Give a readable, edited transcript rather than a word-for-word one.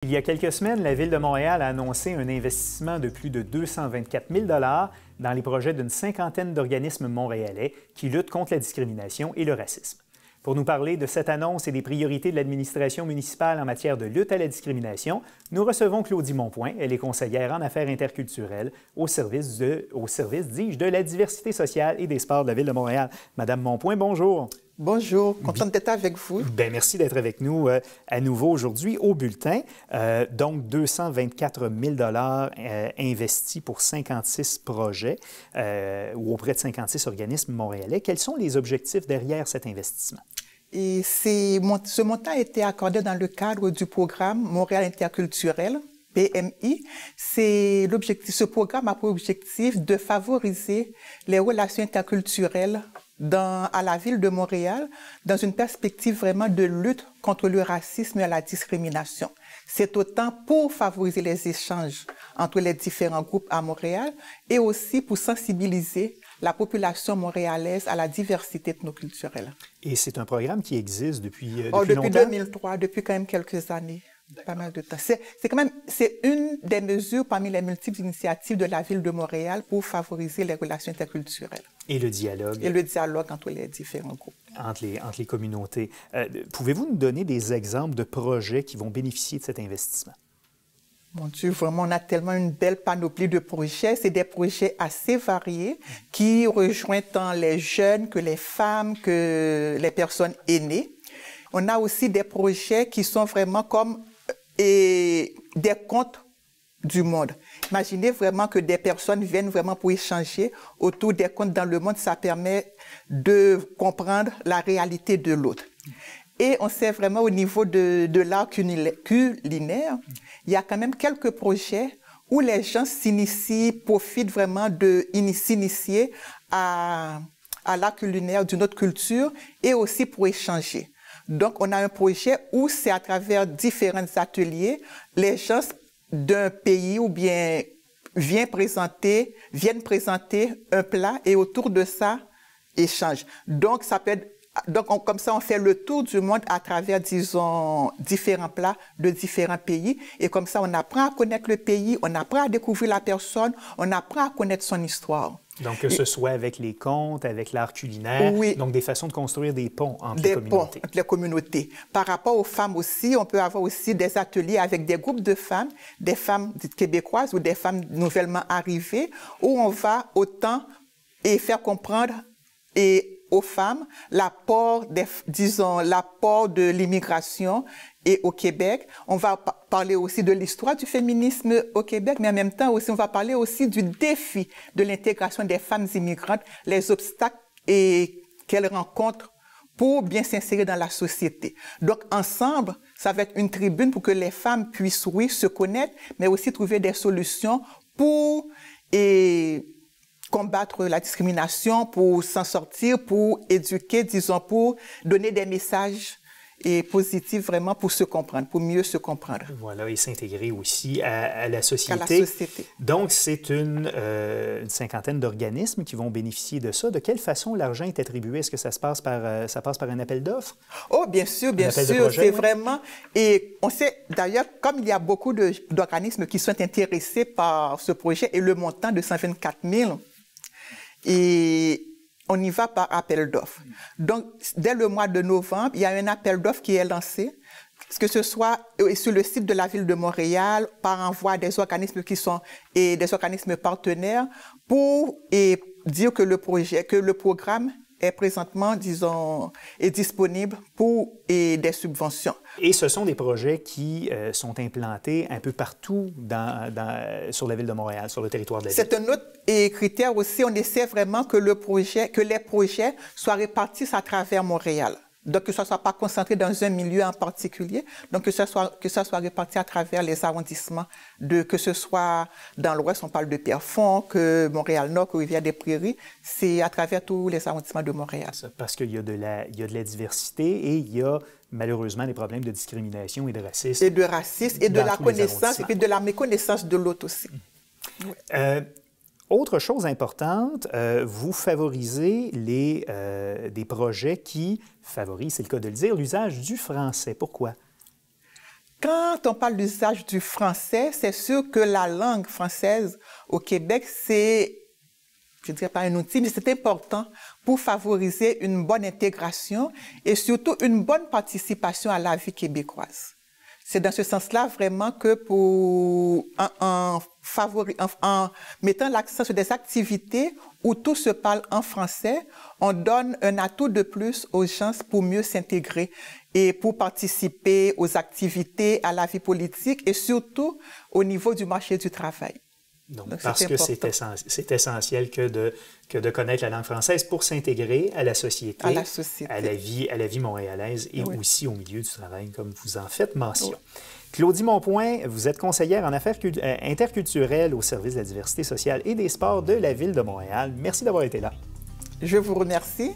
Il y a quelques semaines, la Ville de Montréal a annoncé un investissement de plus de 224 000 dans les projets d'une cinquantaine d'organismes montréalais qui luttent contre la discrimination et le racisme. Pour nous parler de cette annonce et des priorités de l'administration municipale en matière de lutte à la discrimination, nous recevons Claudie Monpoint. Elle est conseillère en affaires interculturelles au service, dis-je, de la diversité sociale et des sports de la Ville de Montréal. Madame Monpoint, bonjour. Bonjour, contente d'être avec vous. Bien, merci d'être avec nous à nouveau aujourd'hui au bulletin. Donc, 224 000 investis pour 56 projets ou auprès de 56 organismes montréalais. Quels sont les objectifs derrière cet investissement? Et ce montant a été accordé dans le cadre du programme Montréal interculturel, PMI. Ce programme a pour objectif de favoriser les relations interculturelles à la ville de Montréal dans une perspective vraiment de lutte contre le racisme et la discrimination. C'est autant pour favoriser les échanges entre les différents groupes à Montréal et aussi pour sensibiliser la population montréalaise à la diversité ethnoculturelle. Et c'est un programme qui existe depuis depuis longtemps? 2003, depuis quand même quelques années. Pas mal de temps. C'est une des mesures parmi les multiples initiatives de la Ville de Montréal pour favoriser les relations interculturelles. Et le dialogue. Et le dialogue entre les différents groupes. Entre les communautés. Pouvez-vous nous donner des exemples de projets qui vont bénéficier de cet investissement? Mon Dieu, vraiment, on a tellement une belle panoplie de projets. C'est des projets assez variés qui rejoignent tant les jeunes que les femmes, que les personnes aînées. On a aussi des projets qui sont vraiment comme des contes du monde. Imaginez vraiment que des personnes viennent vraiment pour échanger autour des contes dans le monde. Ça permet de comprendre la réalité de l'autre. Et on sait vraiment au niveau de l'art culinaire, il y a quand même quelques projets où les gens profitent vraiment de s'initier à l'art culinaire d'une autre culture et aussi pour échanger. Donc, on a un projet où c'est à travers différents ateliers, les gens d'un pays ou bien viennent présenter un plat et autour de ça, échangent. Donc, comme ça, on fait le tour du monde à travers, disons, différents plats de différents pays. Et comme ça, on apprend à connaître le pays, on apprend à découvrir la personne, on apprend à connaître son histoire. Donc, que ce soit avec les contes, avec l'art culinaire, oui, donc des façons de construire des ponts entre les communautés. Ponts entre les communautés. Par rapport aux femmes aussi, on peut avoir aussi des ateliers avec des groupes de femmes, des femmes dites québécoises ou des femmes nouvellement arrivées, où on va autant faire comprendre aux femmes l'apport de l'immigration et au Québec. On va parler aussi de l'histoire du féminisme au Québec, mais en même temps aussi, on va parler aussi du défi de l'intégration des femmes immigrantes, les obstacles qu'elles rencontrent pour bien s'insérer dans la société. Donc, ensemble, ça va être une tribune pour que les femmes puissent, oui, se connaître, mais aussi trouver des solutions pour combattre la discrimination, pour s'en sortir, pour éduquer, disons, pour donner des messages positifs vraiment pour se comprendre, pour mieux se comprendre. Voilà, et s'intégrer aussi à la société. À la société. Donc, c'est une cinquantaine d'organismes qui vont bénéficier de ça. De quelle façon l'argent est attribué? Est-ce que ça passe par un appel d'offres? Oh, bien sûr, c'est vraiment... Et on sait, d'ailleurs, comme il y a beaucoup d'organismes qui sont intéressés par ce projet et le montant de 124 000, et on y va par appel d'offres. Donc, dès le mois de novembre, il y a un appel d'offres qui est lancé, que ce soit sur le site de la Ville de Montréal, par envoi des organismes des organismes partenaires, pour dire que le programme est présentement, disons, est disponible pour des subventions. Et ce sont des projets qui sont implantés un peu partout sur la Ville de Montréal, sur le territoire de la Ville. C'est un autre critère aussi. On essaie vraiment que les projets soient répartis à travers Montréal. Donc, que ça ne soit pas concentré dans un milieu en particulier, donc que ça soit réparti à travers les arrondissements, que ce soit dans l'Ouest, on parle de Pierrefonds, que Montréal-Nord, que Rivière-des-Prairies, c'est à travers tous les arrondissements de Montréal. Parce qu'il y a de la diversité et il y a malheureusement des problèmes de discrimination et de racisme. Et de racisme, et de la connaissance, et puis de la méconnaissance de l'autre aussi. Oui. Autre chose importante, vous favorisez des projets qui favorisent, c'est le cas de le dire, l'usage du français. Pourquoi? Quand on parle de l'usage du français, c'est sûr que la langue française au Québec, c'est, je ne dirais pas un outil, mais c'est important pour favoriser une bonne intégration et surtout une bonne participation à la vie québécoise. C'est dans ce sens-là vraiment que en mettant l'accent sur des activités où tout se parle en français, on donne un atout de plus aux gens pour mieux s'intégrer et pour participer aux activités, à la vie politique et surtout au niveau du marché du travail. Donc parce que c'est essentiel que de connaître la langue française pour s'intégrer à la société, à la vie montréalaise et aussi au milieu du travail, comme vous en faites mention. Oui. Claudie Monpoint, vous êtes conseillère en affaires interculturelles au service de la diversité sociale et des sports de la Ville de Montréal. Merci d'avoir été là. Je vous remercie.